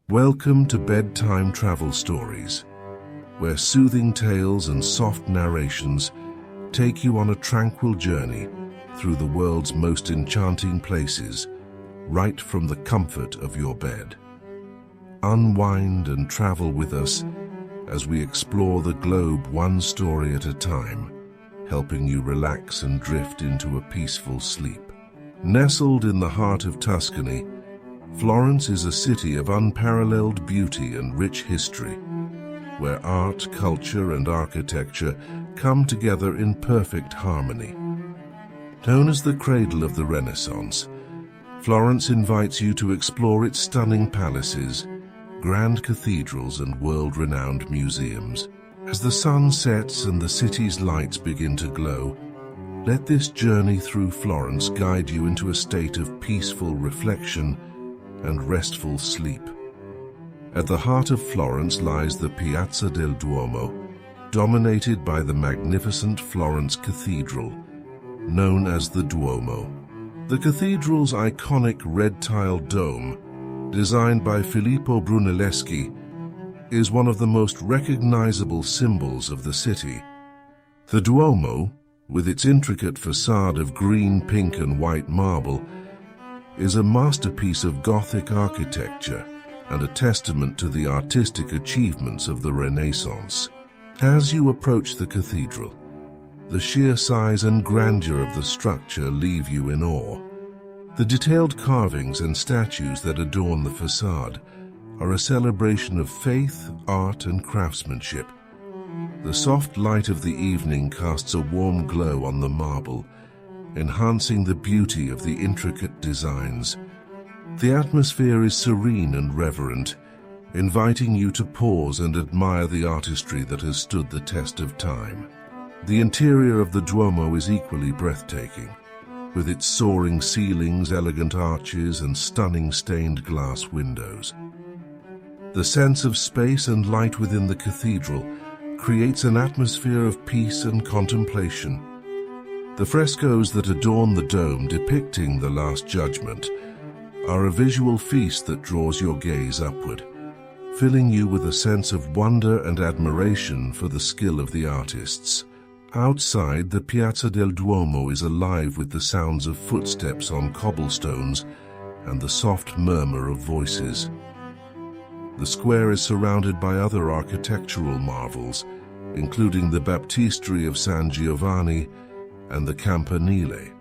Welcome to Bedtime Travel Stories, where soothing tales and soft narrations take you on a tranquil journey through the world's most enchanting places, right from the comfort of your bed. Unwind and travel with us as we explore the globe one story at a time, helping you relax and drift into a peaceful sleep. Nestled in the heart of Tuscany, Florence is a city of unparalleled beauty and rich history, where art, culture, and architecture come together in perfect harmony. Known as the Cradle of the Renaissance, Florence invites you to explore its stunning palaces, grand cathedrals, and world-renowned museums. As the sun sets and the city's lights begin to glow, let this journey through Florence guide you into a state of peaceful reflection and restful sleep. At the heart of Florence lies the Piazza del Duomo, dominated by the magnificent Florence Cathedral, known as the Duomo. The cathedral's iconic red-tile dome, designed by Filippo Brunelleschi, is one of the most recognizable symbols of the city. The Duomo, with its intricate facade of green, pink, and white marble, is a masterpiece of Gothic architecture and a testament to the artistic achievements of the Renaissance. As you approach the cathedral, the sheer size and grandeur of the structure leave you in awe. The detailed carvings and statues that adorn the facade are a celebration of faith, art, and craftsmanship. The soft light of the evening casts a warm glow on the marble, enhancing the beauty of the intricate designs. The atmosphere is serene and reverent, inviting you to pause and admire the artistry that has stood the test of time. The interior of the Duomo is equally breathtaking, with its soaring ceilings, elegant arches, and stunning stained glass windows. The sense of space and light within the cathedral creates an atmosphere of peace and contemplation. The frescoes that adorn the dome depicting the Last Judgment are a visual feast that draws your gaze upward, filling you with a sense of wonder and admiration for the skill of the artists. Outside, the Piazza del Duomo is alive with the sounds of footsteps on cobblestones and the soft murmur of voices. The square is surrounded by other architectural marvels, including the Baptistery of San Giovanni and the Campanile,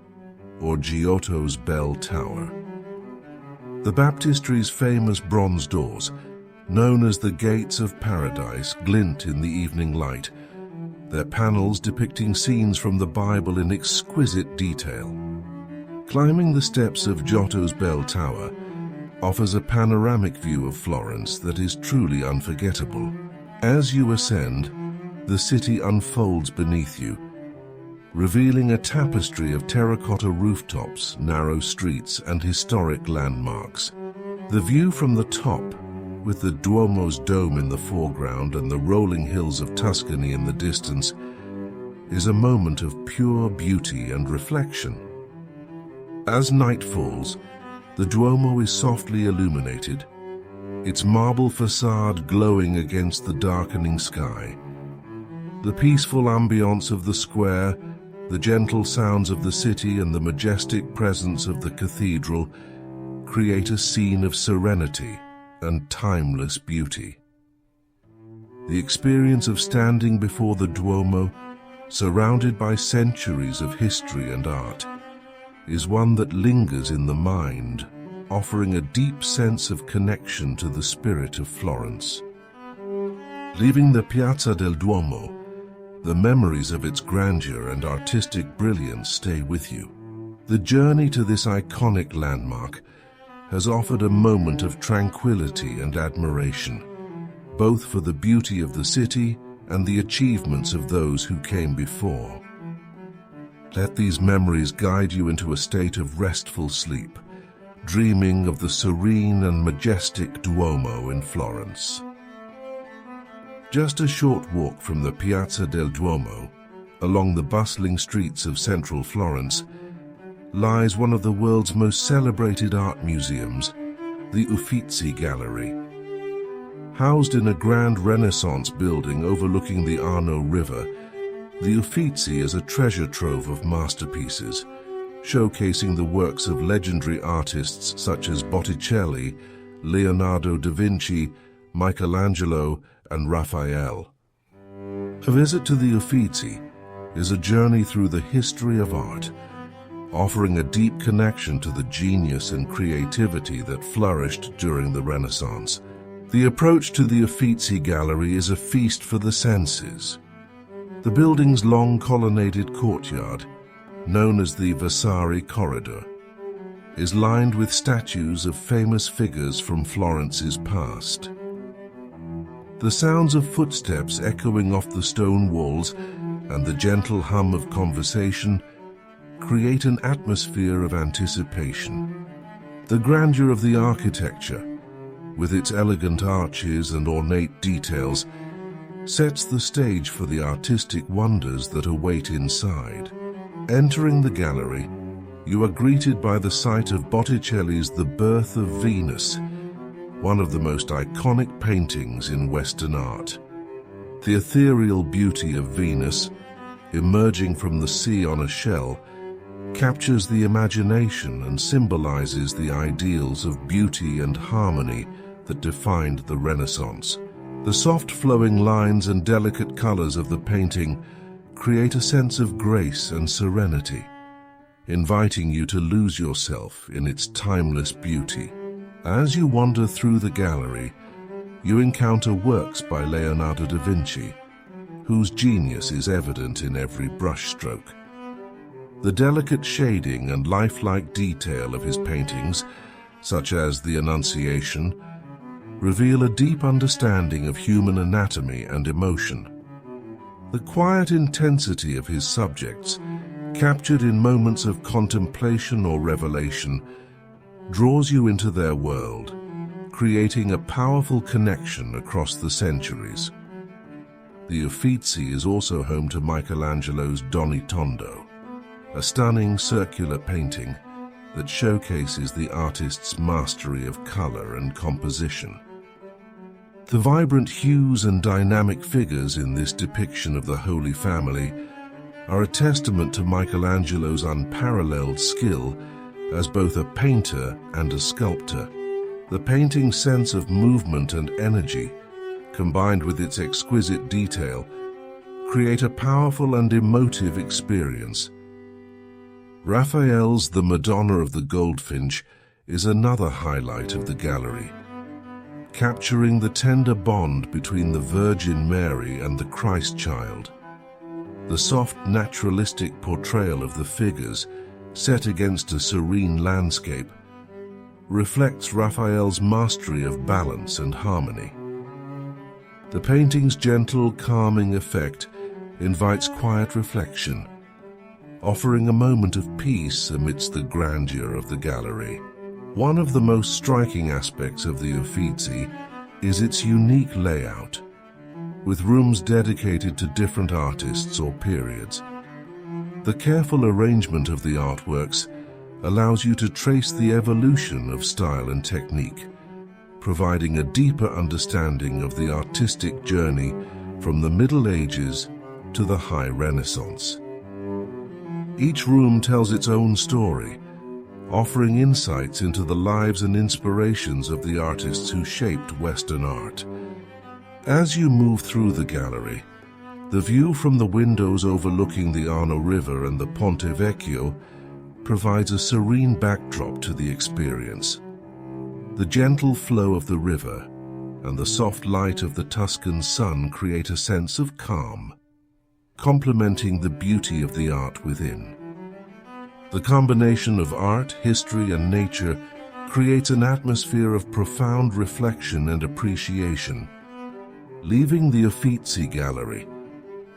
or Giotto's bell tower. The baptistry's famous bronze doors, known as the Gates of Paradise, glint in the evening light, their panels depicting scenes from the Bible in exquisite detail. Climbing the steps of Giotto's bell tower offers a panoramic view of Florence that is truly unforgettable. As you ascend, the city unfolds beneath you, revealing a tapestry of terracotta rooftops, narrow streets, and historic landmarks. The view from the top, with the Duomo's dome in the foreground and the rolling hills of Tuscany in the distance, is a moment of pure beauty and reflection. As night falls, the Duomo is softly illuminated, its marble facade glowing against the darkening sky. The peaceful ambience of the square, the gentle sounds of the city, and the majestic presence of the cathedral create a scene of serenity and timeless beauty. The experience of standing before the Duomo, surrounded by centuries of history and art, is one that lingers in the mind, offering a deep sense of connection to the spirit of Florence. Leaving the Piazza del Duomo, the memories of its grandeur and artistic brilliance stay with you. The journey to this iconic landmark has offered a moment of tranquility and admiration, both for the beauty of the city and the achievements of those who came before. Let these memories guide you into a state of restful sleep, dreaming of the serene and majestic Duomo in Florence. Just a short walk from the Piazza del Duomo, along the bustling streets of central Florence, lies one of the world's most celebrated art museums, the Uffizi Gallery. Housed in a grand Renaissance building overlooking the Arno River, the Uffizi is a treasure trove of masterpieces, showcasing the works of legendary artists such as Botticelli, Leonardo da Vinci, Michelangelo, and Raphael. A visit to the Uffizi is a journey through the history of art, offering a deep connection to the genius and creativity that flourished during the Renaissance. The approach to the Uffizi Gallery is a feast for the senses. The building's long colonnaded courtyard, known as the Vasari Corridor, is lined with statues of famous figures from Florence's past. The sounds of footsteps echoing off the stone walls and the gentle hum of conversation create an atmosphere of anticipation. The grandeur of the architecture, with its elegant arches and ornate details, sets the stage for the artistic wonders that await inside. Entering the gallery, you are greeted by the sight of Botticelli's The Birth of Venus, one of the most iconic paintings in Western art. The ethereal beauty of Venus, emerging from the sea on a shell, captures the imagination and symbolizes the ideals of beauty and harmony that defined the Renaissance. The soft flowing lines and delicate colors of the painting create a sense of grace and serenity, inviting you to lose yourself in its timeless beauty. As you wander through the gallery, you encounter works by Leonardo da Vinci, whose genius is evident in every brushstroke. The delicate shading and lifelike detail of his paintings, such as the Annunciation, reveal a deep understanding of human anatomy and emotion. The quiet intensity of his subjects, captured in moments of contemplation or revelation, draws you into their world, creating a powerful connection across the centuries. The Uffizi is also home to Michelangelo's Doni Tondo, a stunning circular painting that showcases the artist's mastery of color and composition. The vibrant hues and dynamic figures in this depiction of the Holy Family are a testament to Michelangelo's unparalleled skill as both a painter and a sculptor. The painting's sense of movement and energy, combined with its exquisite detail, create a powerful and emotive experience. Raphael's The Madonna of the Goldfinch is another highlight of the gallery, capturing the tender bond between the Virgin Mary and the Christ child. The soft, naturalistic portrayal of the figures, set against a serene landscape, reflects Raphael's mastery of balance and harmony. The painting's gentle, calming effect invites quiet reflection, offering a moment of peace amidst the grandeur of the gallery. One of the most striking aspects of the Uffizi is its unique layout, with rooms dedicated to different artists or periods. The careful arrangement of the artworks allows you to trace the evolution of style and technique, providing a deeper understanding of the artistic journey from the Middle Ages to the High Renaissance. Each room tells its own story, offering insights into the lives and inspirations of the artists who shaped Western art. As you move through the gallery, the view from the windows overlooking the Arno River and the Ponte Vecchio provides a serene backdrop to the experience. The gentle flow of the river and the soft light of the Tuscan sun create a sense of calm, complementing the beauty of the art within. The combination of art, history, and nature creates an atmosphere of profound reflection and appreciation. Leaving the Uffizi Gallery,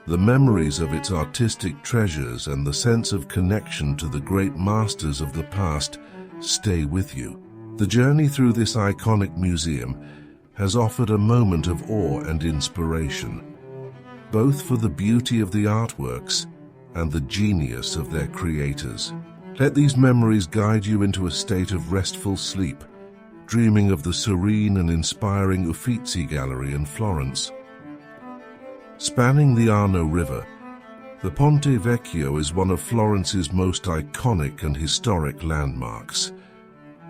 the memories of its artistic treasures and the sense of connection to the great masters of the past stay with you. The journey through this iconic museum has offered a moment of awe and inspiration, both for the beauty of the artworks and the genius of their creators. Let these memories guide you into a state of restful sleep, dreaming of the serene and inspiring Uffizi Gallery in Florence. Spanning the Arno River, the Ponte Vecchio is one of Florence's most iconic and historic landmarks.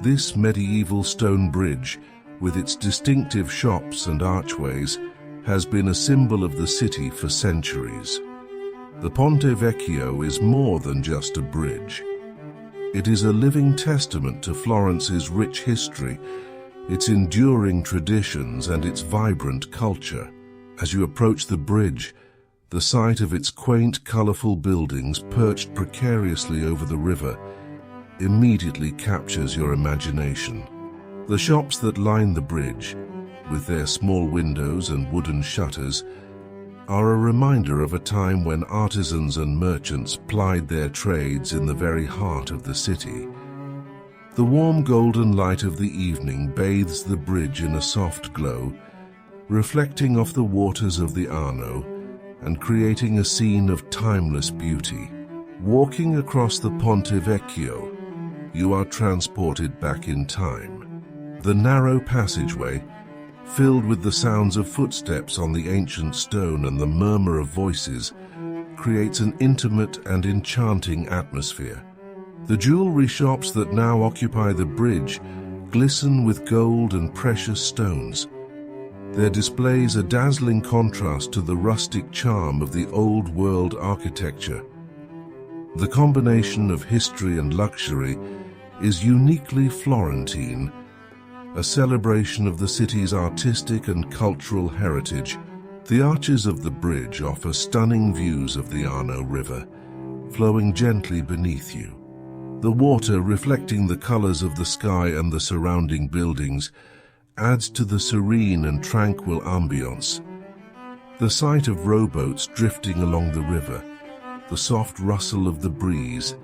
This medieval stone bridge, with its distinctive shops and archways, has been a symbol of the city for centuries. The Ponte Vecchio is more than just a bridge. It is a living testament to Florence's rich history, its enduring traditions, and its vibrant culture. As you approach the bridge, the sight of its quaint, colorful buildings perched precariously over the river immediately captures your imagination. The shops that line the bridge, with their small windows and wooden shutters, are a reminder of a time when artisans and merchants plied their trades in the very heart of the city. The warm golden light of the evening bathes the bridge in a soft glow, reflecting off the waters of the Arno and creating a scene of timeless beauty. Walking across the Ponte Vecchio, you are transported back in time. The narrow passageway, filled with the sounds of footsteps on the ancient stone and the murmur of voices, creates an intimate and enchanting atmosphere. The jewelry shops that now occupy the bridge glisten with gold and precious stones. Their displays a dazzling contrast to the rustic charm of the old-world architecture. The combination of history and luxury is uniquely Florentine, a celebration of the city's artistic and cultural heritage. The arches of the bridge offer stunning views of the Arno River, flowing gently beneath you. The water, reflecting the colors of the sky and the surrounding buildings, adds to the serene and tranquil ambience. The sight of rowboats drifting along the river, the soft rustle of the breeze,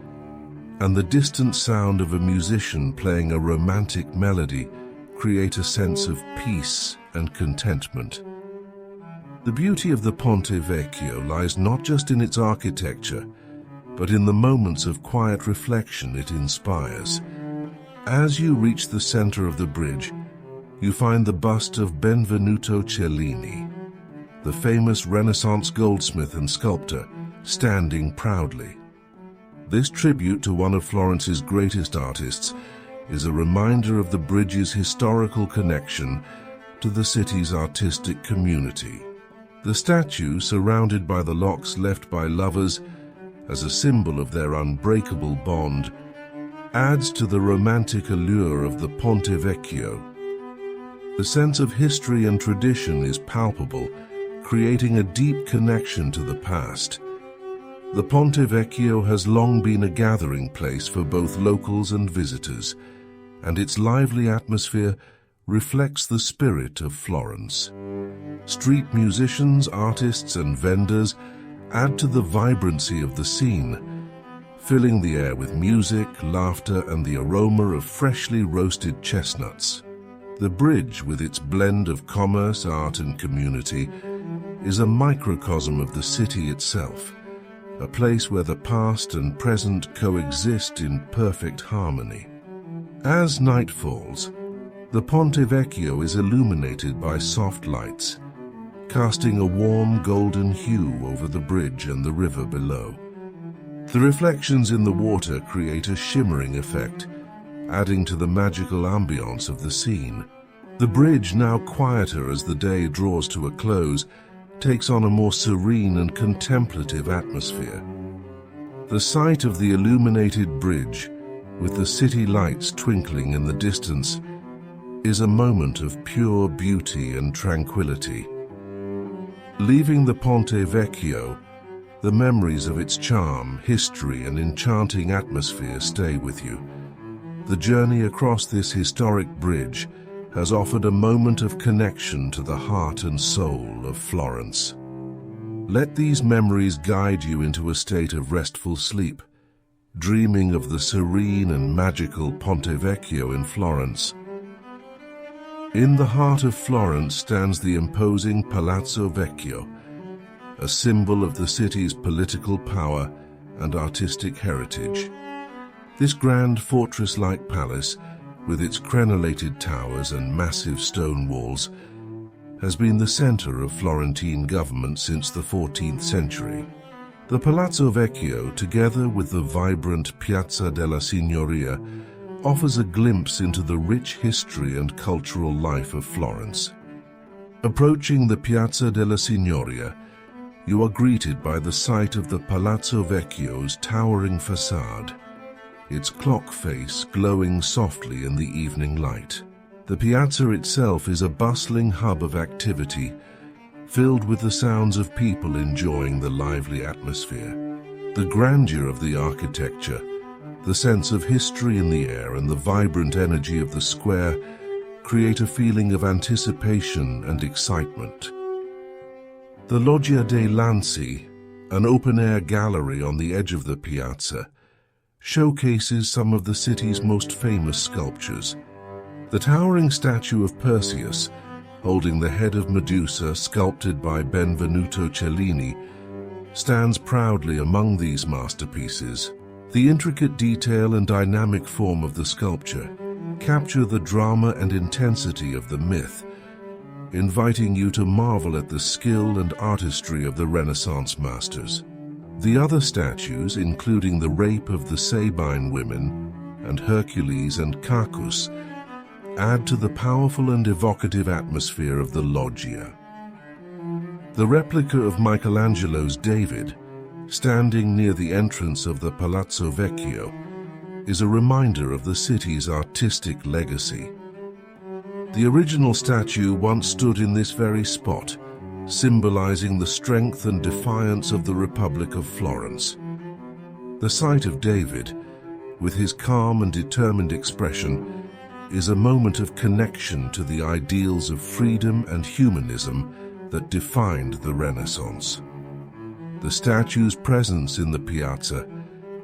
and the distant sound of a musician playing a romantic melody create a sense of peace and contentment. The beauty of the Ponte Vecchio lies not just in its architecture, but in the moments of quiet reflection it inspires. As you reach the center of the bridge, you find the bust of Benvenuto Cellini, the famous Renaissance goldsmith and sculptor, standing proudly. This tribute to one of Florence's greatest artists is a reminder of the bridge's historical connection to the city's artistic community. The statue, surrounded by the locks left by lovers as a symbol of their unbreakable bond, adds to the romantic allure of the Ponte Vecchio. The sense of history and tradition is palpable, creating a deep connection to the past. The Ponte Vecchio has long been a gathering place for both locals and visitors, and its lively atmosphere reflects the spirit of Florence. Street musicians, artists, and vendors add to the vibrancy of the scene, filling the air with music, laughter, and the aroma of freshly roasted chestnuts. The bridge, with its blend of commerce, art, and community, is a microcosm of the city itself, a place where the past and present coexist in perfect harmony. As night falls, the Ponte Vecchio is illuminated by soft lights, casting a warm golden hue over the bridge and the river below. The reflections in the water create a shimmering effect, adding to the magical ambience of the scene. The bridge, now quieter as the day draws to a close, takes on a more serene and contemplative atmosphere. The sight of the illuminated bridge, with the city lights twinkling in the distance, is a moment of pure beauty and tranquility. Leaving the Ponte Vecchio, the memories of its charm, history, and enchanting atmosphere stay with you. The journey across this historic bridge has offered a moment of connection to the heart and soul of Florence. Let these memories guide you into a state of restful sleep, dreaming of the serene and magical Ponte Vecchio in Florence. In the heart of Florence stands the imposing Palazzo Vecchio, a symbol of the city's political power and artistic heritage. This grand fortress-like palace, with its crenellated towers and massive stone walls, has been the center of Florentine government since the 14th century. The Palazzo Vecchio, together with the vibrant Piazza della Signoria, offers a glimpse into the rich history and cultural life of Florence. Approaching the Piazza della Signoria, you are greeted by the sight of the Palazzo Vecchio's towering facade, its clock face glowing softly in the evening light. The piazza itself is a bustling hub of activity, filled with the sounds of people enjoying the lively atmosphere. The grandeur of the architecture, the sense of history in the air, and the vibrant energy of the square create a feeling of anticipation and excitement. The Loggia dei Lanzi, an open-air gallery on the edge of the piazza, showcases some of the city's most famous sculptures. The towering statue of Perseus, holding the head of Medusa sculpted by Benvenuto Cellini, stands proudly among these masterpieces. The intricate detail and dynamic form of the sculpture capture the drama and intensity of the myth, inviting you to marvel at the skill and artistry of the Renaissance masters. The other statues, including the Rape of the Sabine Women and Hercules and Cacus, add to the powerful and evocative atmosphere of the loggia. The replica of Michelangelo's David, standing near the entrance of the Palazzo Vecchio, is a reminder of the city's artistic legacy. The original statue once stood in this very spot, symbolizing the strength and defiance of the Republic of Florence. The sight of David, with his calm and determined expression, is a moment of connection to the ideals of freedom and humanism that defined the Renaissance. The statue's presence in the piazza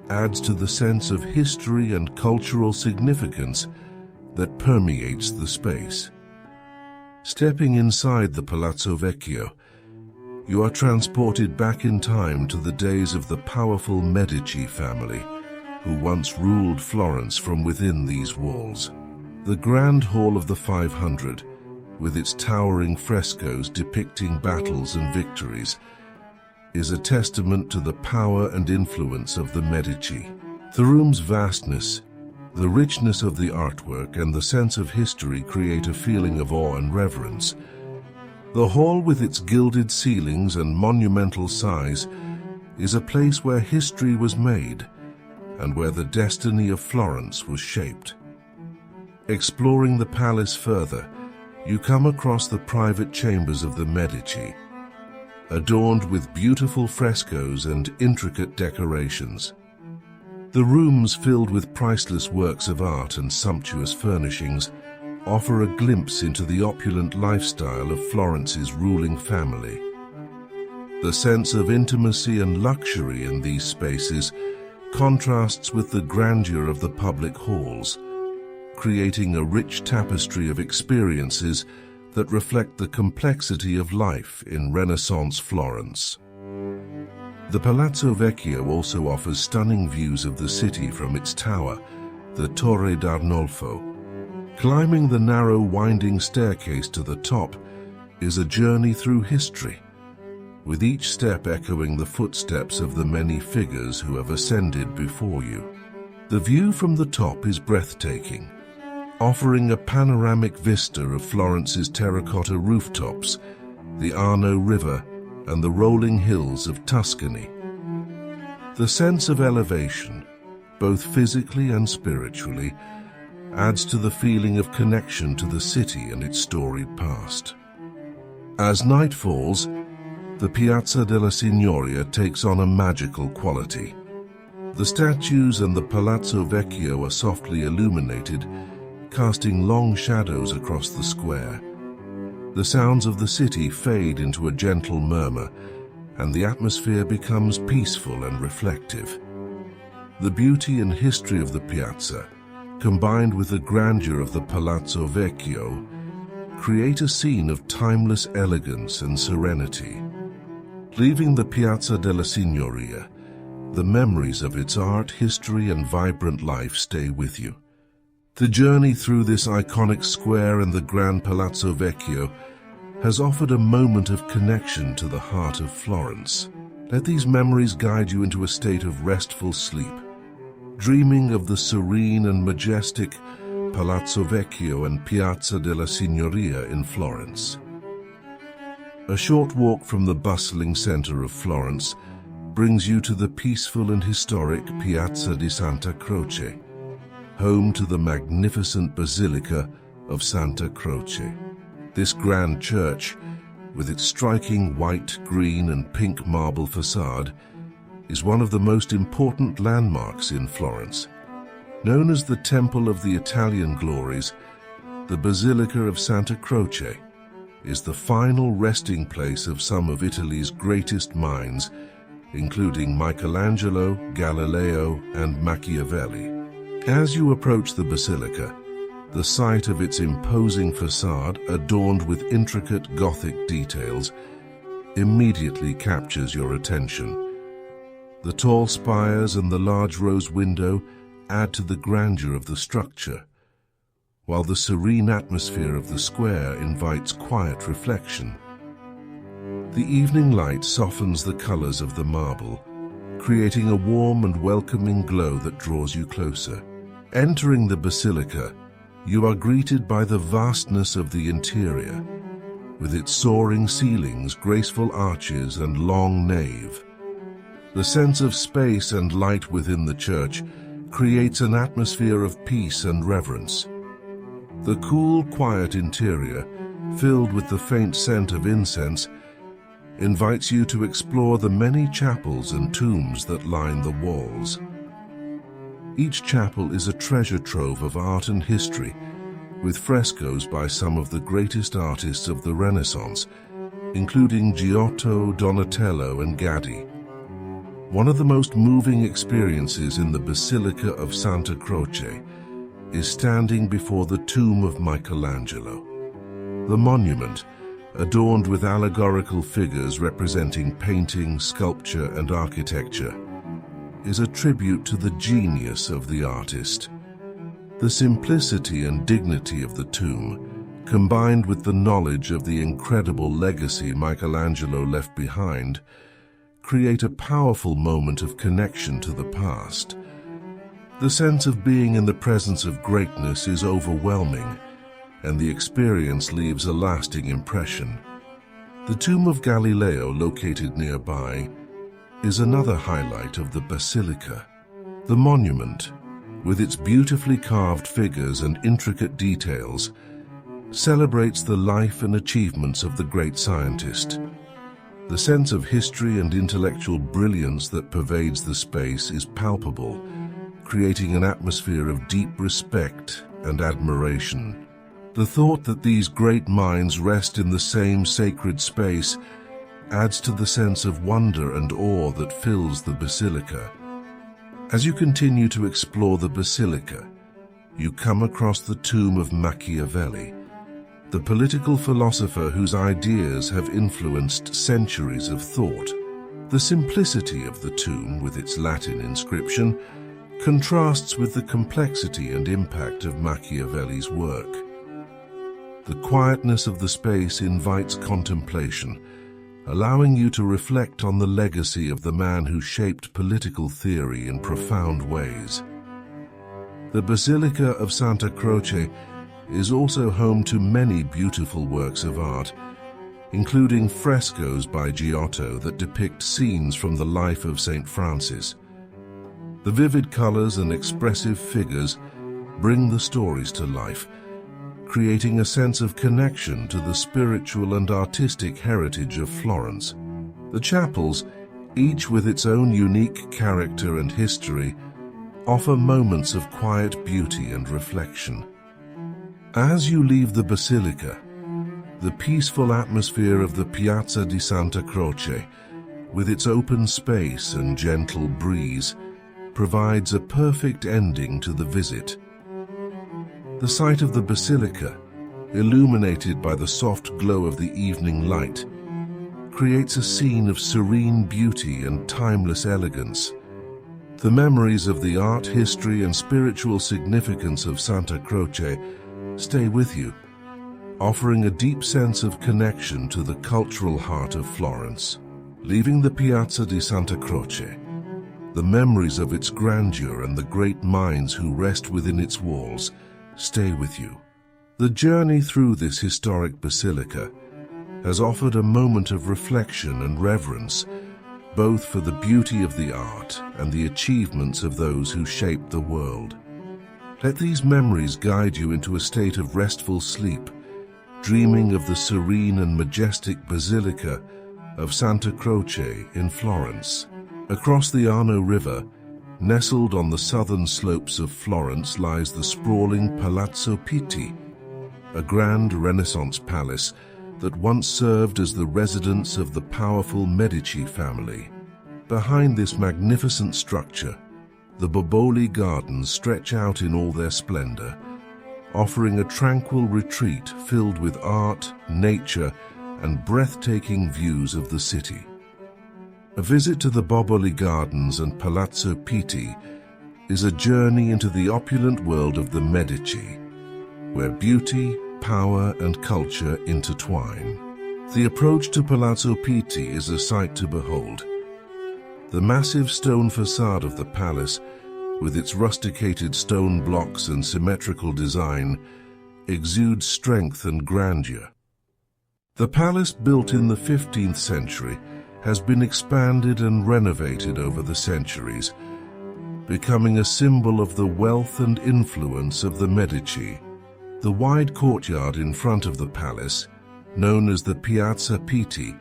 adds to the sense of history and cultural significance that permeates the space. Stepping inside the Palazzo Vecchio, you are transported back in time to the days of the powerful Medici family, who once ruled Florence from within these walls. The Grand Hall of the 500, with its towering frescoes depicting battles and victories, is a testament to the power and influence of the Medici. The room's vastness, the richness of the artwork, and the sense of history create a feeling of awe and reverence. The hall, with its gilded ceilings and monumental size, is a place where history was made and where the destiny of Florence was shaped. Exploring the palace further, you come across the private chambers of the Medici, adorned with beautiful frescoes and intricate decorations. The rooms, filled with priceless works of art and sumptuous furnishings, offer a glimpse into the opulent lifestyle of Florence's ruling family. The sense of intimacy and luxury in these spaces contrasts with the grandeur of the public halls, creating a rich tapestry of experiences that reflect the complexity of life in Renaissance Florence. The Palazzo Vecchio also offers stunning views of the city from its tower, the Torre d'Arnolfo. Climbing the narrow, winding staircase to the top is a journey through history, with each step echoing the footsteps of the many figures who have ascended before you. The view from the top is breathtaking, offering a panoramic vista of Florence's terracotta rooftops, the Arno River, and the rolling hills of Tuscany. The sense of elevation, both physically and spiritually, adds to the feeling of connection to the city and its storied past. As night falls, the Piazza della Signoria takes on a magical quality. The statues and the Palazzo Vecchio are softly illuminated, casting long shadows across the square. The sounds of the city fade into a gentle murmur, and the atmosphere becomes peaceful and reflective. The beauty and history of the piazza, combined with the grandeur of the Palazzo Vecchio, create a scene of timeless elegance and serenity. Leaving the Piazza della Signoria, the memories of its art, history, and vibrant life stay with you. The journey through this iconic square and the Grand Palazzo Vecchio has offered a moment of connection to the heart of Florence. Let these memories guide you into a state of restful sleep, dreaming of the serene and majestic Palazzo Vecchio and Piazza della Signoria in Florence. A short walk from the bustling center of Florence brings you to the peaceful and historic Piazza di Santa Croce, home to the magnificent Basilica of Santa Croce. This grand church, with its striking white, green and pink marble facade, is one of the most important landmarks in Florence. Known as the Temple of the Italian Glories, the Basilica of Santa Croce is the final resting place of some of Italy's greatest minds, including Michelangelo, Galileo, and Machiavelli. As you approach the basilica, the sight of its imposing facade, adorned with intricate Gothic details, immediately captures your attention. The tall spires and the large rose window add to the grandeur of the structure, while the serene atmosphere of the square invites quiet reflection. The evening light softens the colors of the marble, creating a warm and welcoming glow that draws you closer. Entering the basilica, you are greeted by the vastness of the interior, with its soaring ceilings, graceful arches, and long nave. The sense of space and light within the church creates an atmosphere of peace and reverence. The cool, quiet interior, filled with the faint scent of incense, invites you to explore the many chapels and tombs that line the walls. Each chapel is a treasure trove of art and history, with frescoes by some of the greatest artists of the Renaissance, including Giotto, Donatello, and Gaddi. One of the most moving experiences in the Basilica of Santa Croce is standing before the tomb of Michelangelo. The monument, adorned with allegorical figures representing painting, sculpture, and architecture, is a tribute to the genius of the artist. The simplicity and dignity of the tomb, combined with the knowledge of the incredible legacy Michelangelo left behind, create a powerful moment of connection to the past. The sense of being in the presence of greatness is overwhelming, and the experience leaves a lasting impression. The tomb of Galileo, located nearby, is another highlight of the basilica. The monument, with its beautifully carved figures and intricate details, celebrates the life and achievements of the great scientist. The sense of history and intellectual brilliance that pervades the space is palpable, creating an atmosphere of deep respect and admiration. The thought that these great minds rest in the same sacred space adds to the sense of wonder and awe that fills the basilica. As you continue to explore the basilica, you come across the tomb of Machiavelli, the political philosopher whose ideas have influenced centuries of thought. The simplicity of the tomb, with its Latin inscription, contrasts with the complexity and impact of Machiavelli's work. The quietness of the space invites contemplation, allowing you to reflect on the legacy of the man who shaped political theory in profound ways. The Basilica of Santa Croce is also home to many beautiful works of art, including frescoes by Giotto that depict scenes from the life of St. Francis. The vivid colors and expressive figures bring the stories to life, creating a sense of connection to the spiritual and artistic heritage of Florence. The chapels, each with its own unique character and history, offer moments of quiet beauty and reflection. As you leave the basilica, the peaceful atmosphere of the Piazza di Santa Croce, with its open space and gentle breeze, provides a perfect ending to the visit. The sight of the basilica, illuminated by the soft glow of the evening light, creates a scene of serene beauty and timeless elegance. The memories of the art, history, and spiritual significance of Santa Croce stay with you, offering a deep sense of connection to the cultural heart of Florence. Leaving the Piazza di Santa Croce, the memories of its grandeur and the great minds who rest within its walls stay with you. The journey through this historic basilica has offered a moment of reflection and reverence, both for the beauty of the art and the achievements of those who shaped the world. Let these memories guide you into a state of restful sleep, dreaming of the serene and majestic basilica of Santa Croce in Florence. Across the Arno River, nestled on the southern slopes of Florence, lies the sprawling Palazzo Pitti, a grand Renaissance palace that once served as the residence of the powerful Medici family. Behind this magnificent structure, the Boboli Gardens stretch out in all their splendor, offering a tranquil retreat filled with art, nature, and breathtaking views of the city. A visit to the Boboli Gardens and Palazzo Pitti is a journey into the opulent world of the Medici, where beauty, power, and culture intertwine. The approach to Palazzo Pitti is a sight to behold. The massive stone facade of the palace, with its rusticated stone blocks and symmetrical design, exudes strength and grandeur. The palace, built in the 15th century, has been expanded and renovated over the centuries, becoming a symbol of the wealth and influence of the Medici. The wide courtyard in front of the palace, known as the Piazza Pitti,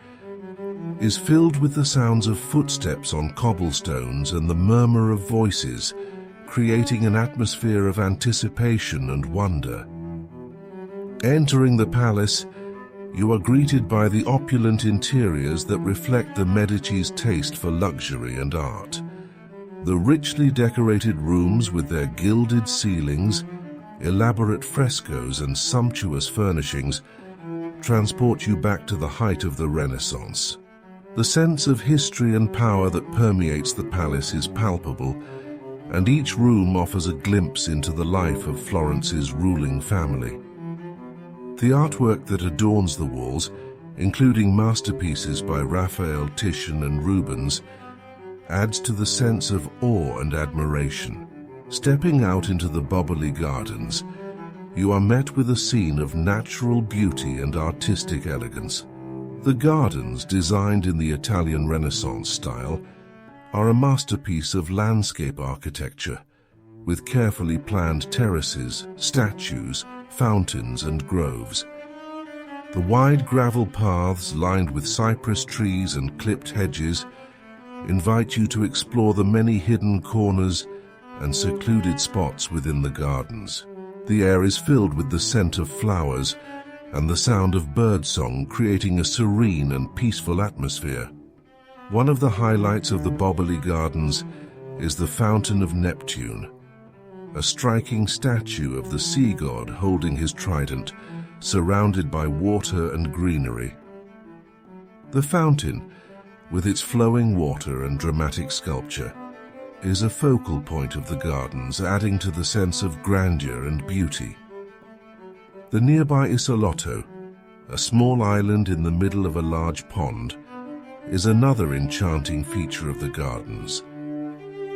is filled with the sounds of footsteps on cobblestones and the murmur of voices, creating an atmosphere of anticipation and wonder. Entering the palace, you are greeted by the opulent interiors that reflect the Medici's taste for luxury and art. The richly decorated rooms with their gilded ceilings, elaborate frescoes, and sumptuous furnishings transport you back to the height of the Renaissance. The sense of history and power that permeates the palace is palpable, and each room offers a glimpse into the life of Florence's ruling family. The artwork that adorns the walls, including masterpieces by Raphael, Titian, and Rubens, adds to the sense of awe and admiration. Stepping out into the Boboli Gardens, you are met with a scene of natural beauty and artistic elegance. The gardens, designed in the Italian Renaissance style, are a masterpiece of landscape architecture, with carefully planned terraces, statues, fountains, and groves. The wide gravel paths lined with cypress trees and clipped hedges invite you to explore the many hidden corners and secluded spots within the gardens. The air is filled with the scent of flowers and the sound of birdsong, creating a serene and peaceful atmosphere. One of the highlights of the Boboli Gardens is the Fountain of Neptune, a striking statue of the sea god holding his trident, surrounded by water and greenery. The fountain, with its flowing water and dramatic sculpture, is a focal point of the gardens, adding to the sense of grandeur and beauty. The nearby Isolotto, a small island in the middle of a large pond, is another enchanting feature of the gardens.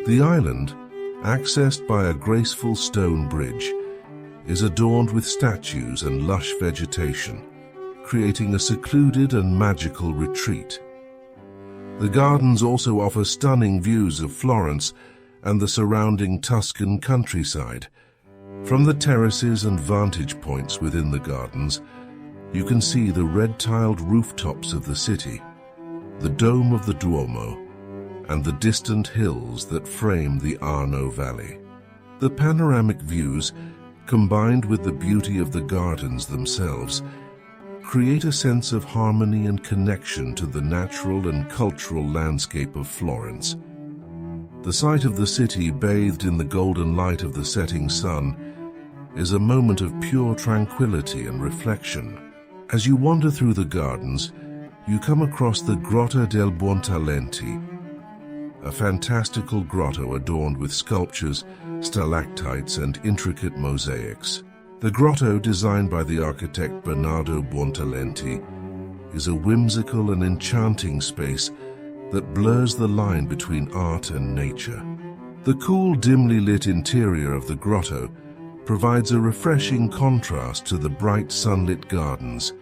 The island, accessed by a graceful stone bridge, is adorned with statues and lush vegetation, creating a secluded and magical retreat. The gardens also offer stunning views of Florence and the surrounding Tuscan countryside. From the terraces and vantage points within the gardens, you can see the red-tiled rooftops of the city, the dome of the Duomo, and the distant hills that frame the Arno Valley. The panoramic views, combined with the beauty of the gardens themselves, create a sense of harmony and connection to the natural and cultural landscape of Florence. The sight of the city bathed in the golden light of the setting sun is a moment of pure tranquility and reflection. As you wander through the gardens, you come across the Grotta del Buontalenti, a fantastical grotto adorned with sculptures, stalactites, and intricate mosaics. The grotto, designed by the architect Bernardo Buontalenti, is a whimsical and enchanting space that blurs the line between art and nature. The cool, dimly lit interior of the grotto provides a refreshing contrast to the bright sunlit gardens,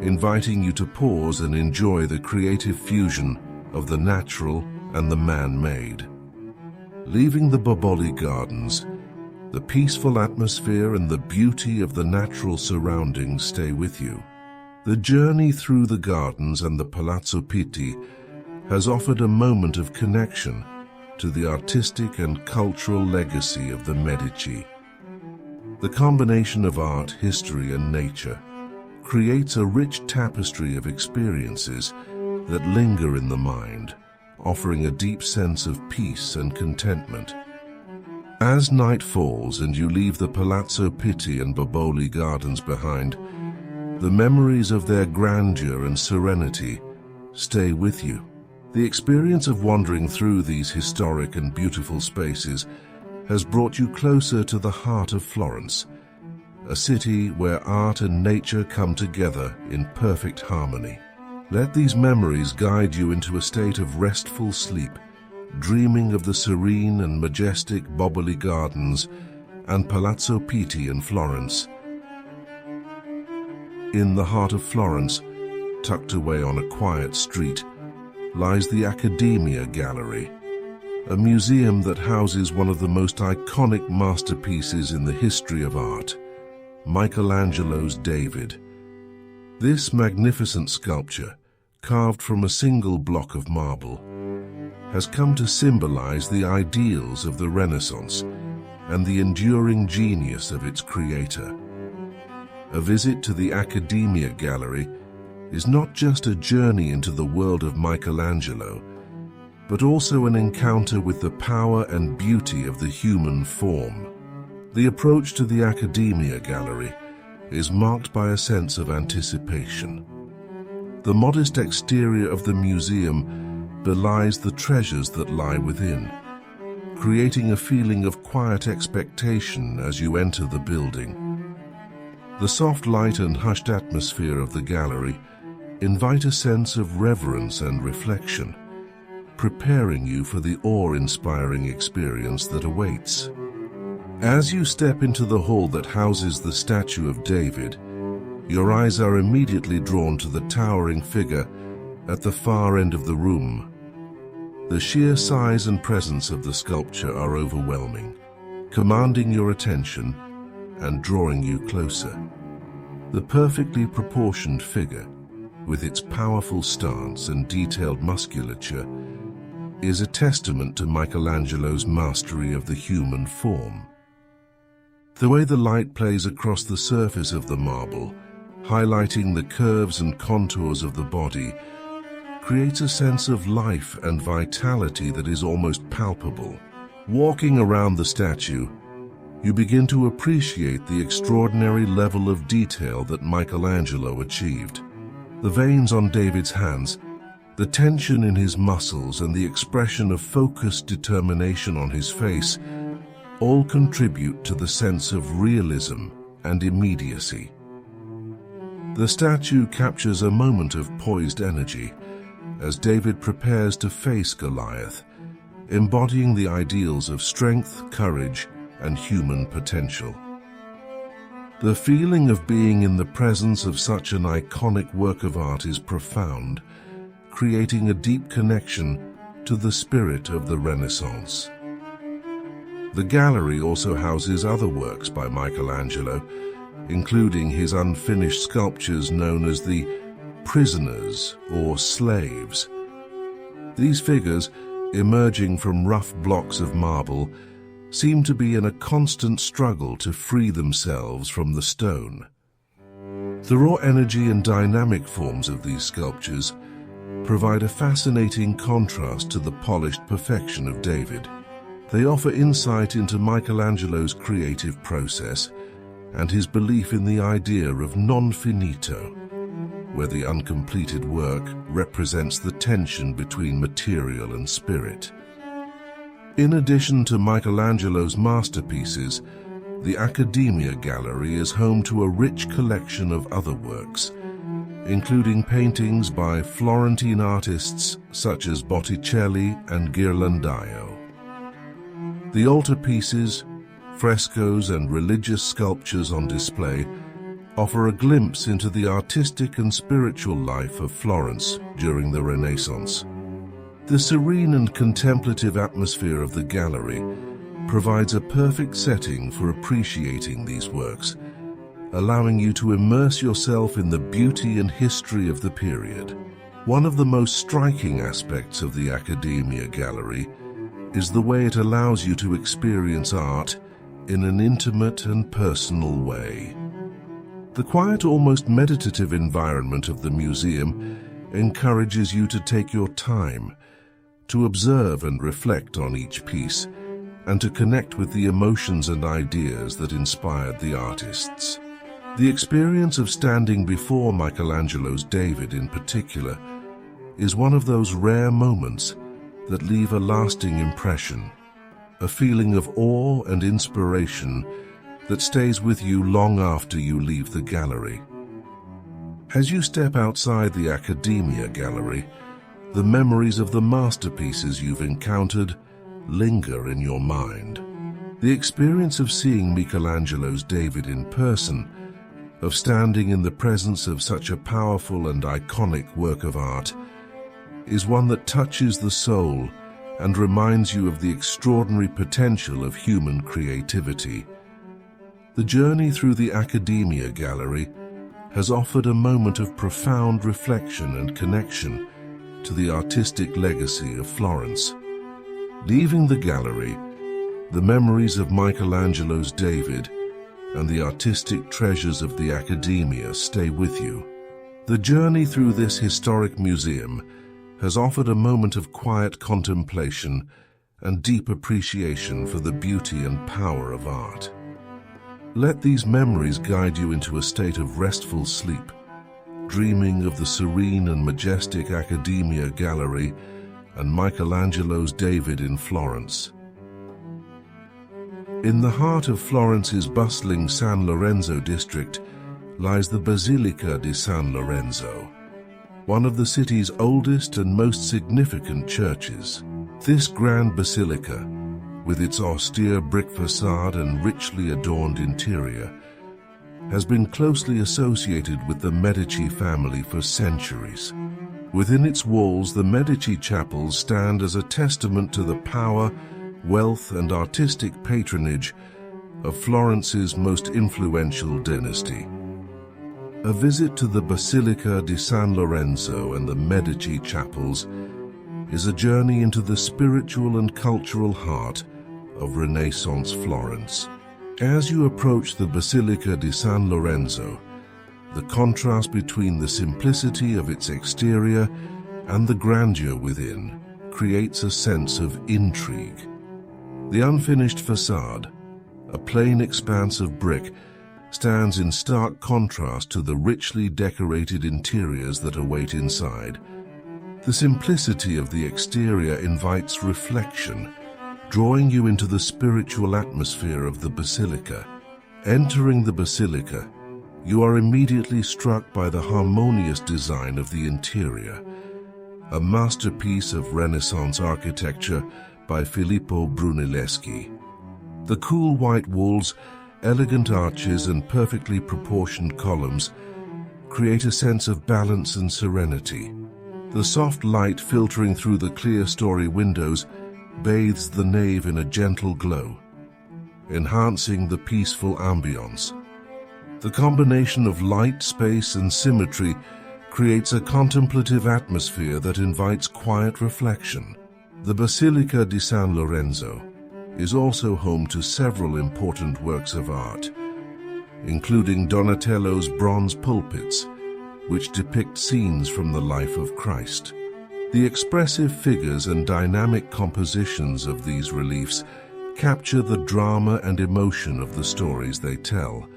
inviting you to pause and enjoy the creative fusion of the natural and the man-made. Leaving the Boboli Gardens, the peaceful atmosphere and the beauty of the natural surroundings stay with you. The journey through the gardens and the Palazzo Pitti has offered a moment of connection to the artistic and cultural legacy of the Medici. The combination of art, history, and nature creates a rich tapestry of experiences that linger in the mind, offering a deep sense of peace and contentment. As night falls and you leave the Palazzo Pitti and Boboli Gardens behind, the memories of their grandeur and serenity stay with you. The experience of wandering through these historic and beautiful spaces has brought you closer to the heart of Florence, a city where art and nature come together in perfect harmony. Let these memories guide you into a state of restful sleep, dreaming of the serene and majestic Boboli Gardens and Palazzo Pitti in Florence. In the heart of Florence, tucked away on a quiet street, lies the Accademia Gallery, a museum that houses one of the most iconic masterpieces in the history of art, Michelangelo's David. This magnificent sculpture, carved from a single block of marble, has come to symbolize the ideals of the Renaissance and the enduring genius of its creator. A visit to the Accademia Gallery is not just a journey into the world of Michelangelo, but also an encounter with the power and beauty of the human form. The approach to the Accademia Gallery is marked by a sense of anticipation. The modest exterior of the museum belies the treasures that lie within, creating a feeling of quiet expectation as you enter the building. The soft light and hushed atmosphere of the gallery invite a sense of reverence and reflection, preparing you for the awe-inspiring experience that awaits. As you step into the hall that houses the statue of David, your eyes are immediately drawn to the towering figure at the far end of the room. The sheer size and presence of the sculpture are overwhelming, commanding your attention and drawing you closer. The perfectly proportioned figure, with its powerful stance and detailed musculature, is a testament to Michelangelo's mastery of the human form. The way the light plays across the surface of the marble, highlighting the curves and contours of the body, creates a sense of life and vitality that is almost palpable. Walking around the statue, you begin to appreciate the extraordinary level of detail that Michelangelo achieved. The veins on David's hands, the tension in his muscles, and the expression of focused determination on his face all contribute to the sense of realism and immediacy. The statue captures a moment of poised energy as David prepares to face Goliath, embodying the ideals of strength, courage, and human potential. The feeling of being in the presence of such an iconic work of art is profound, creating a deep connection to the spirit of the Renaissance. The gallery also houses other works by Michelangelo, including his unfinished sculptures known as the prisoners or slaves. These figures, emerging from rough blocks of marble, seem to be in a constant struggle to free themselves from the stone. The raw energy and dynamic forms of these sculptures provide a fascinating contrast to the polished perfection of David. They offer insight into Michelangelo's creative process and his belief in the idea of non finito, where the uncompleted work represents the tension between material and spirit. In addition to Michelangelo's masterpieces, the Accademia Gallery is home to a rich collection of other works, including paintings by Florentine artists such as Botticelli and Ghirlandaio. The altarpieces, frescoes, and religious sculptures on display offer a glimpse into the artistic and spiritual life of Florence during the Renaissance. The serene and contemplative atmosphere of the gallery provides a perfect setting for appreciating these works, allowing you to immerse yourself in the beauty and history of the period. One of the most striking aspects of the Accademia Gallery is the way it allows you to experience art in an intimate and personal way. The quiet, almost meditative environment of the museum encourages you to take your time, to observe and reflect on each piece, and to connect with the emotions and ideas that inspired the artists. The experience of standing before Michelangelo's David in particular is one of those rare moments that leave a lasting impression, a feeling of awe and inspiration that stays with you long after you leave the gallery. As you step outside the Accademia Gallery, the memories of the masterpieces you've encountered linger in your mind. The experience of seeing Michelangelo's David in person, of standing in the presence of such a powerful and iconic work of art, is one that touches the soul and reminds you of the extraordinary potential of human creativity. The journey through the Accademia Gallery has offered a moment of profound reflection and connection to the artistic legacy of Florence. Leaving the gallery, the memories of Michelangelo's David and the artistic treasures of the Accademia stay with you. The journey through this historic museum has offered a moment of quiet contemplation and deep appreciation for the beauty and power of art. Let these memories guide you into a state of restful sleep, dreaming of the serene and majestic Accademia Gallery and Michelangelo's David in Florence. In the heart of Florence's bustling San Lorenzo district lies the Basilica di San Lorenzo, one of the city's oldest and most significant churches. This grand basilica, with its austere brick facade and richly adorned interior, has been closely associated with the Medici family for centuries. Within its walls, the Medici chapels stand as a testament to the power, wealth, and artistic patronage of Florence's most influential dynasty. A visit to the Basilica di San Lorenzo and the Medici chapels is a journey into the spiritual and cultural heart of Renaissance Florence. As you approach the Basilica di San Lorenzo, the contrast between the simplicity of its exterior and the grandeur within creates a sense of intrigue. The unfinished facade, a plain expanse of brick, stands in stark contrast to the richly decorated interiors that await inside. The simplicity of the exterior invites reflection, drawing you into the spiritual atmosphere of the basilica. Entering the basilica, you are immediately struck by the harmonious design of the interior, a masterpiece of Renaissance architecture by Filippo Brunelleschi. The cool white walls, elegant arches, and perfectly proportioned columns create a sense of balance and serenity. The soft light filtering through the clear-story windows bathes the nave in a gentle glow, enhancing the peaceful ambience. The combination of light, space, and symmetry creates a contemplative atmosphere that invites quiet reflection. The Basilica di San Lorenzo is also home to several important works of art, including Donatello's bronze pulpits, which depict scenes from the life of Christ. The expressive figures and dynamic compositions of these reliefs capture the drama and emotion of the stories they tell,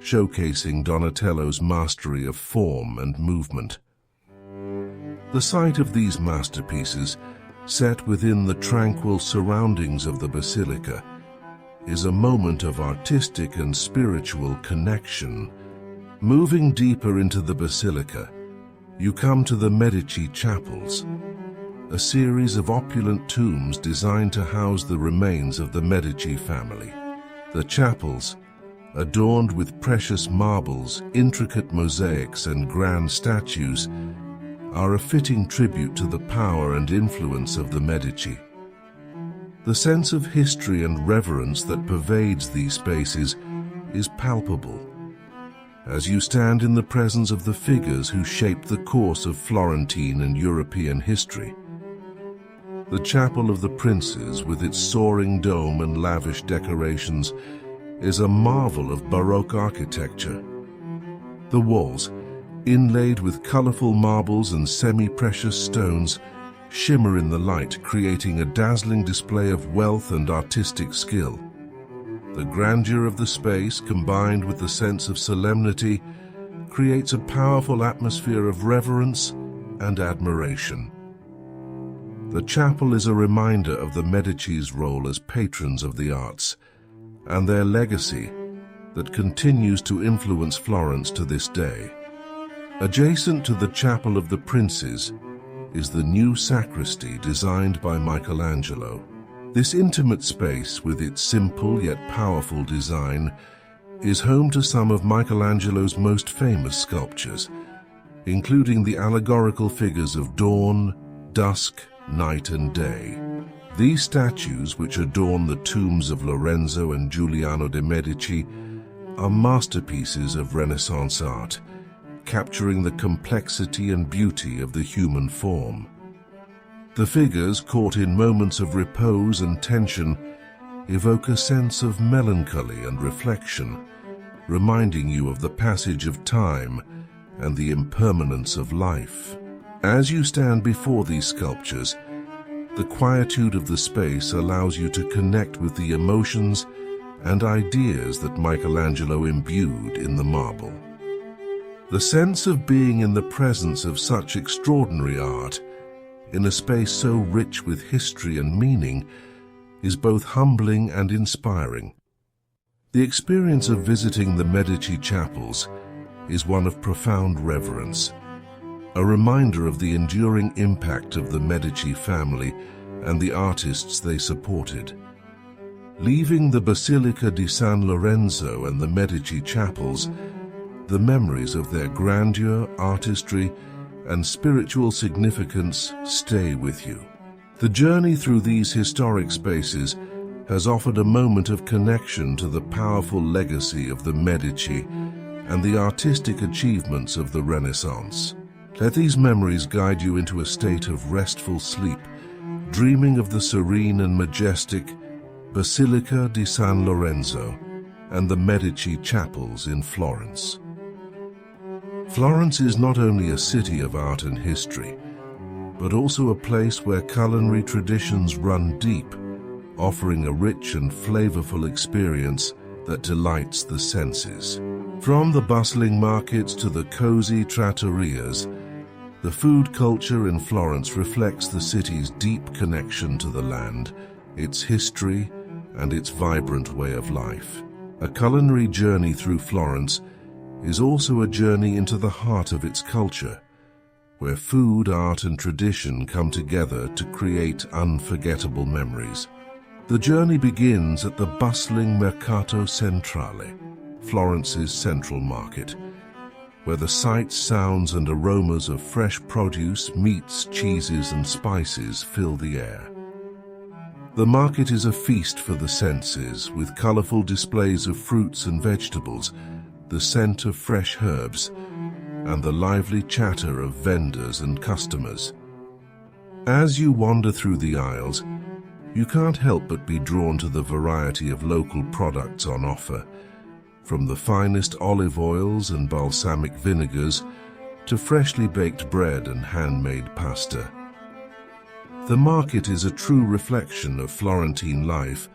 showcasing Donatello's mastery of form and movement. The sight of these masterpieces, set within the tranquil surroundings of the basilica, is a moment of artistic and spiritual connection. Moving deeper into the basilica, you come to the Medici chapels, a series of opulent tombs designed to house the remains of the Medici family. The chapels, adorned with precious marbles, intricate mosaics, and grand statues, are a fitting tribute to the power and influence of the Medici. The sense of history and reverence that pervades these spaces is palpable as you stand in the presence of the figures who shaped the course of Florentine and European history. The Chapel of the Princes, with its soaring dome and lavish decorations, is a marvel of Baroque architecture. The walls, inlaid with colorful marbles and semi-precious stones, shimmer in the light, creating a dazzling display of wealth and artistic skill. The grandeur of the space, combined with the sense of solemnity, creates a powerful atmosphere of reverence and admiration. The chapel is a reminder of the Medici's role as patrons of the arts and their legacy that continues to influence Florence to this day. Adjacent to the Chapel of the Princes is the new sacristy designed by Michelangelo. This intimate space, with its simple yet powerful design, is home to some of Michelangelo's most famous sculptures, including the allegorical figures of dawn, dusk, night and day. These statues, which adorn the tombs of Lorenzo and Giuliano de' Medici, are masterpieces of Renaissance art, capturing the complexity and beauty of the human form. The figures, caught in moments of repose and tension, evoke a sense of melancholy and reflection, reminding you of the passage of time and the impermanence of life. As you stand before these sculptures, the quietude of the space allows you to connect with the emotions and ideas that Michelangelo imbued in the marble. The sense of being in the presence of such extraordinary art, in a space so rich with history and meaning, is both humbling and inspiring. The experience of visiting the Medici chapels is one of profound reverence, a reminder of the enduring impact of the Medici family and the artists they supported. Leaving the Basilica di San Lorenzo and the Medici chapels, the memories of their grandeur, artistry, and spiritual significance stay with you. The journey through these historic spaces has offered a moment of connection to the powerful legacy of the Medici and the artistic achievements of the Renaissance. Let these memories guide you into a state of restful sleep, dreaming of the serene and majestic Basilica di San Lorenzo and the Medici chapels in Florence. Florence is not only a city of art and history, but also a place where culinary traditions run deep, offering a rich and flavorful experience that delights the senses. From the bustling markets to the cozy trattorias, the food culture in Florence reflects the city's deep connection to the land, its history, and its vibrant way of life. A culinary journey through Florence is also a journey into the heart of its culture, where food, art, and tradition come together to create unforgettable memories. The journey begins at the bustling Mercato Centrale, Florence's central market, where the sights, sounds, and aromas of fresh produce, meats, cheeses, and spices fill the air. The market is a feast for the senses, with colorful displays of fruits and vegetables, the scent of fresh herbs, and the lively chatter of vendors and customers. As you wander through the aisles, you can't help but be drawn to the variety of local products on offer, from the finest olive oils and balsamic vinegars to freshly baked bread and handmade pasta. The market is a true reflection of Florentine life,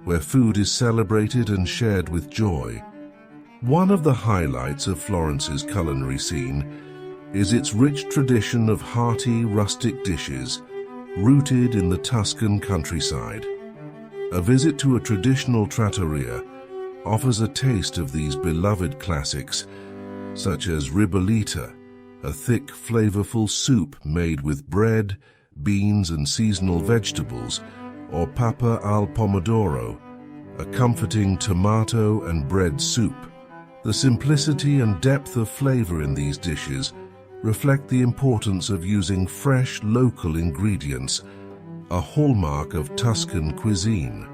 where food is celebrated and shared with joy. One of the highlights of Florence's culinary scene is its rich tradition of hearty, rustic dishes rooted in the Tuscan countryside. A visit to a traditional trattoria offers a taste of these beloved classics, such as ribollita, a thick, flavorful soup made with bread, beans, and seasonal vegetables, or papa al pomodoro, a comforting tomato and bread soup. The simplicity and depth of flavor in these dishes reflect the importance of using fresh, local ingredients, a hallmark of Tuscan cuisine.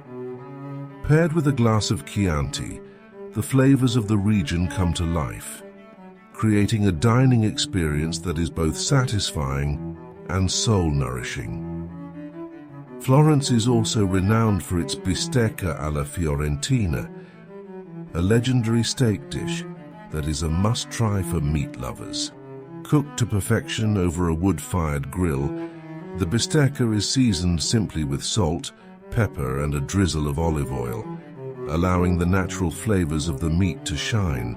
Paired with a glass of Chianti, the flavors of the region come to life, creating a dining experience that is both satisfying and soul-nourishing. Florence is also renowned for its bistecca alla fiorentina, a legendary steak dish that is a must-try for meat lovers. Cooked to perfection over a wood-fired grill, the bistecca is seasoned simply with salt, pepper, and a drizzle of olive oil, allowing the natural flavors of the meat to shine.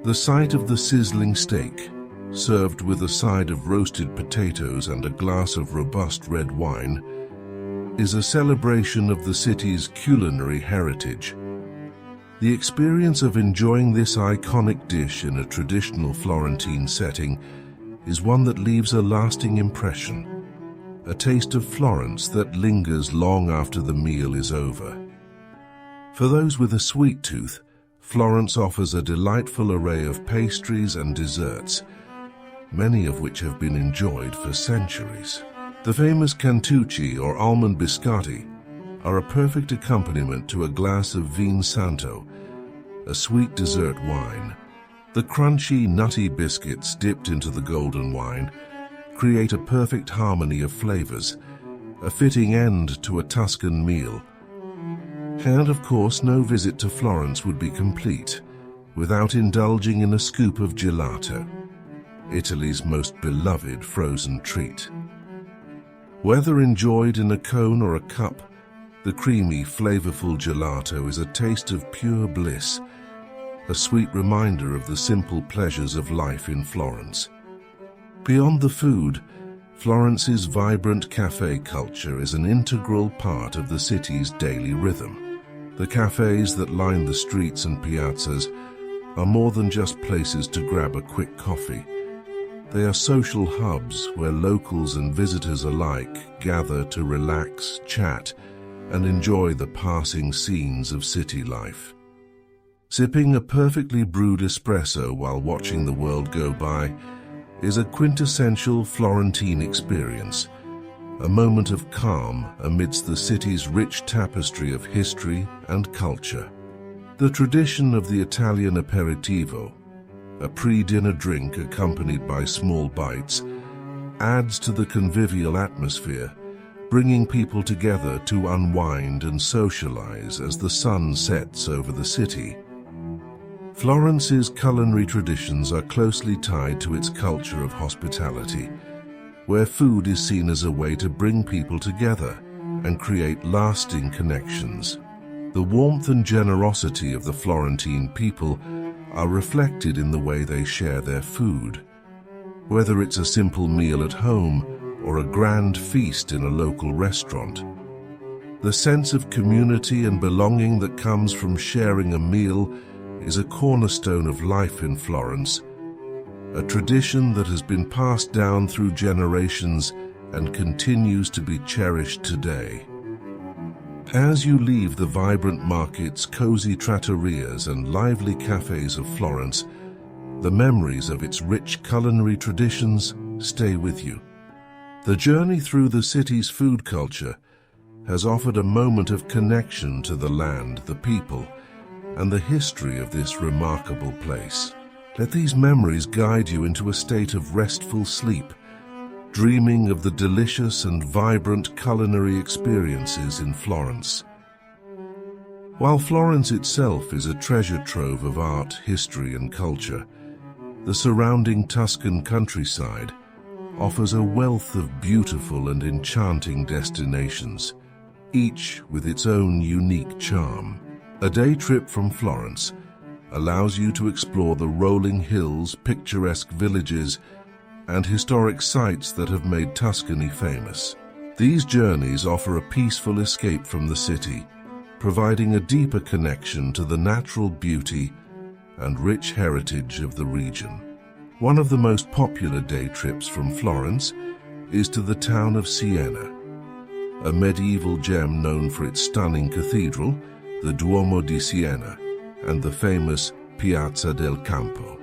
The sight of the sizzling steak, served with a side of roasted potatoes and a glass of robust red wine, is a celebration of the city's culinary heritage. The experience of enjoying this iconic dish in a traditional Florentine setting is one that leaves a lasting impression, a taste of Florence that lingers long after the meal is over. For those with a sweet tooth, Florence offers a delightful array of pastries and desserts, many of which have been enjoyed for centuries. The famous cantucci or almond biscotti are a perfect accompaniment to a glass of vin santo, a sweet dessert wine. The crunchy, nutty biscuits dipped into the golden wine create a perfect harmony of flavors, a fitting end to a Tuscan meal. And of course, no visit to Florence would be complete without indulging in a scoop of gelato, Italy's most beloved frozen treat. Whether enjoyed in a cone or a cup, the creamy, flavorful gelato is a taste of pure bliss, a sweet reminder of the simple pleasures of life in Florence. Beyond the food, Florence's vibrant cafe culture is an integral part of the city's daily rhythm. The cafes that line the streets and piazzas are more than just places to grab a quick coffee. They are social hubs where locals and visitors alike gather to relax, chat, and enjoy the passing scenes of city life. Sipping a perfectly brewed espresso while watching the world go by is a quintessential Florentine experience, a moment of calm amidst the city's rich tapestry of history and culture. The tradition of the Italian aperitivo, a pre-dinner drink accompanied by small bites, adds to the convivial atmosphere, bringing people together to unwind and socialize as the sun sets over the city. Florence's culinary traditions are closely tied to its culture of hospitality, where food is seen as a way to bring people together and create lasting connections. The warmth and generosity of the Florentine people are reflected in the way they share their food. Whether it's a simple meal at home or a grand feast in a local restaurant, the sense of community and belonging that comes from sharing a meal is a cornerstone of life in Florence, a tradition that has been passed down through generations and continues to be cherished today. As you leave the vibrant markets, cozy trattorias, and lively cafes of Florence, the memories of its rich culinary traditions stay with you. The journey through the city's food culture has offered a moment of connection to the land, the people, and the history of this remarkable place. Let these memories guide you into a state of restful sleep, dreaming of the delicious and vibrant culinary experiences in Florence. While Florence itself is a treasure trove of art, history, and culture, the surrounding Tuscan countryside offers a wealth of beautiful and enchanting destinations, each with its own unique charm. A day trip from Florence allows you to explore the rolling hills, picturesque villages, and historic sites that have made Tuscany famous. These journeys offer a peaceful escape from the city, providing a deeper connection to the natural beauty and rich heritage of the region. One of the most popular day trips from Florence is to the town of Siena, a medieval gem known for its stunning cathedral, the Duomo di Siena, and the famous Piazza del Campo.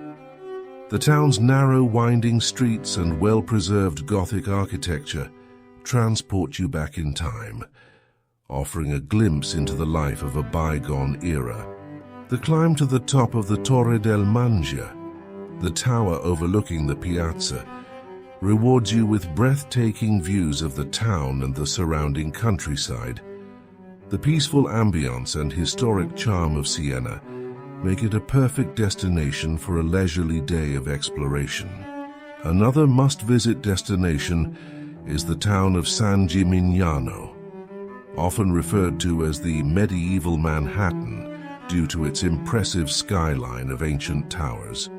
The town's narrow, winding streets and well-preserved Gothic architecture transport you back in time, offering a glimpse into the life of a bygone era. The climb to the top of the Torre del Mangia, the tower overlooking the piazza, rewards you with breathtaking views of the town and the surrounding countryside. The peaceful ambience and historic charm of Siena make it a perfect destination for a leisurely day of exploration. Another must-visit destination is the town of San Gimignano, often referred to as the medieval Manhattan due to its impressive skyline of ancient towers.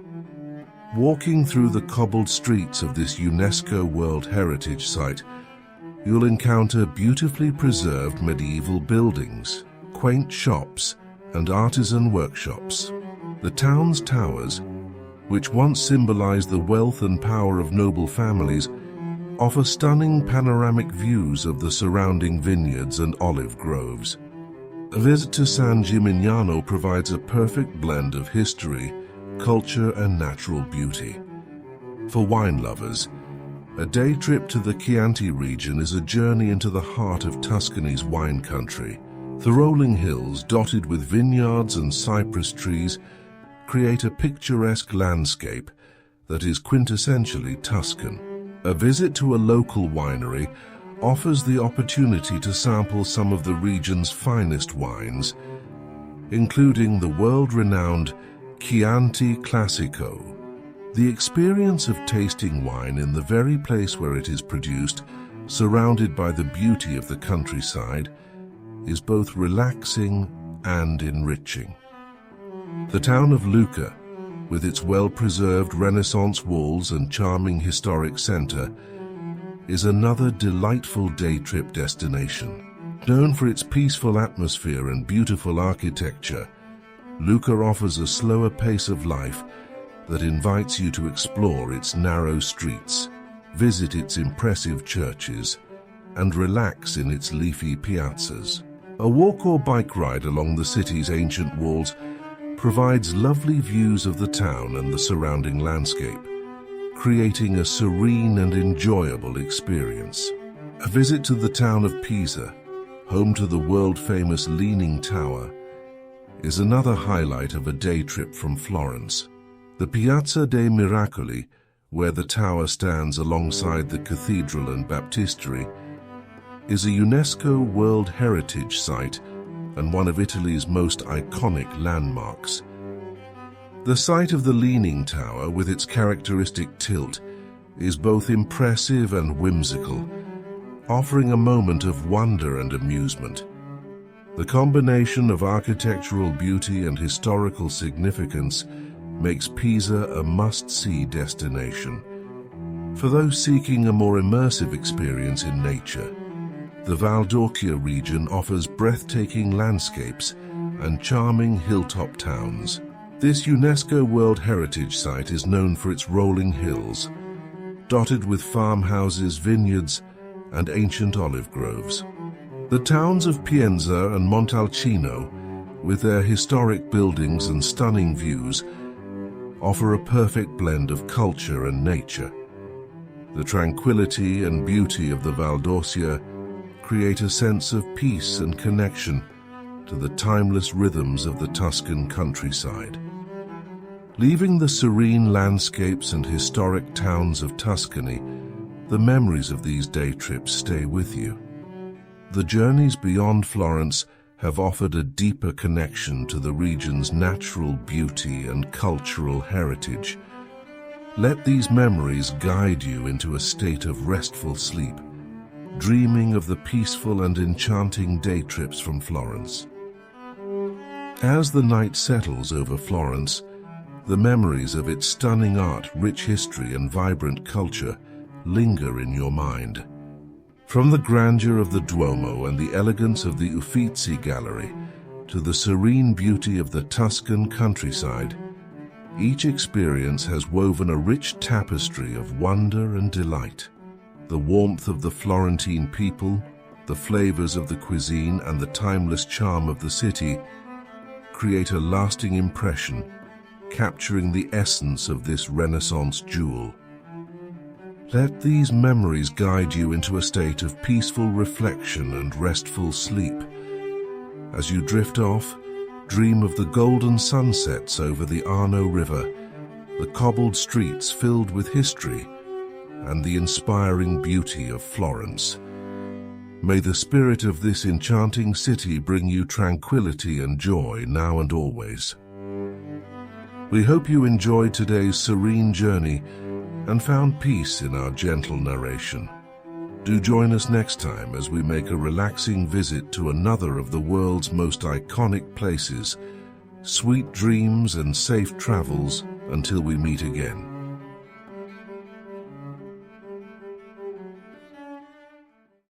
Walking through the cobbled streets of this UNESCO World Heritage Site, you'll encounter beautifully preserved medieval buildings, quaint shops, and artisan workshops. The town's towers, which once symbolized the wealth and power of noble families, offer stunning panoramic views of the surrounding vineyards and olive groves. A visit to San Gimignano provides a perfect blend of history, culture, and natural beauty. For wine lovers, a day trip to the Chianti region is a journey into the heart of Tuscany's wine country. The rolling hills, dotted with vineyards and cypress trees, create a picturesque landscape that is quintessentially Tuscan. A visit to a local winery offers the opportunity to sample some of the region's finest wines, including the world-renowned Chianti Classico. The experience of tasting wine in the very place where it is produced, surrounded by the beauty of the countryside, is both relaxing and enriching. The town of Lucca, with its well-preserved Renaissance walls and charming historic center, is another delightful day trip destination. Known for its peaceful atmosphere and beautiful architecture, Lucca offers a slower pace of life that invites you to explore its narrow streets, visit its impressive churches, and relax in its leafy piazzas. A walk or bike ride along the city's ancient walls provides lovely views of the town and the surrounding landscape, creating a serene and enjoyable experience. A visit to the town of Pisa, home to the world-famous Leaning Tower, is another highlight of a day trip from Florence. The Piazza dei Miracoli, where the tower stands alongside the cathedral and baptistery, is a UNESCO World Heritage Site and one of Italy's most iconic landmarks. The site of the Leaning Tower, with its characteristic tilt, is both impressive and whimsical, offering a moment of wonder and amusement. The combination of architectural beauty and historical significance makes Pisa a must-see destination. For those seeking a more immersive experience in nature, the Val d'Orcia region offers breathtaking landscapes and charming hilltop towns. This UNESCO World Heritage Site is known for its rolling hills, dotted with farmhouses, vineyards, and ancient olive groves. The towns of Piazza and Montalcino, with their historic buildings and stunning views, offer a perfect blend of culture and nature. The tranquility and beauty of the Val d'Orcia create a sense of peace and connection to the timeless rhythms of the Tuscan countryside. Leaving the serene landscapes and historic towns of Tuscany, the memories of these day trips stay with you. The journeys beyond Florence have offered a deeper connection to the region's natural beauty and cultural heritage. Let these memories guide you into a state of restful sleep, dreaming of the peaceful and enchanting day trips from Florence. As the night settles over Florence, the memories of its stunning art, rich history, and vibrant culture linger in your mind. From the grandeur of the Duomo and the elegance of the Uffizi Gallery to the serene beauty of the Tuscan countryside, each experience has woven a rich tapestry of wonder and delight. The warmth of the Florentine people, the flavors of the cuisine, and the timeless charm of the city create a lasting impression, capturing the essence of this Renaissance jewel. Let these memories guide you into a state of peaceful reflection and restful sleep. As you drift off, dream of the golden sunsets over the Arno River, the cobbled streets filled with history, and the inspiring beauty of Florence. May the spirit of this enchanting city bring you tranquility and joy now and always. We hope you enjoyed today's serene journey and found peace in our gentle narration. Do join us next time as we make a relaxing visit to another of the world's most iconic places. Sweet dreams and safe travels until we meet again.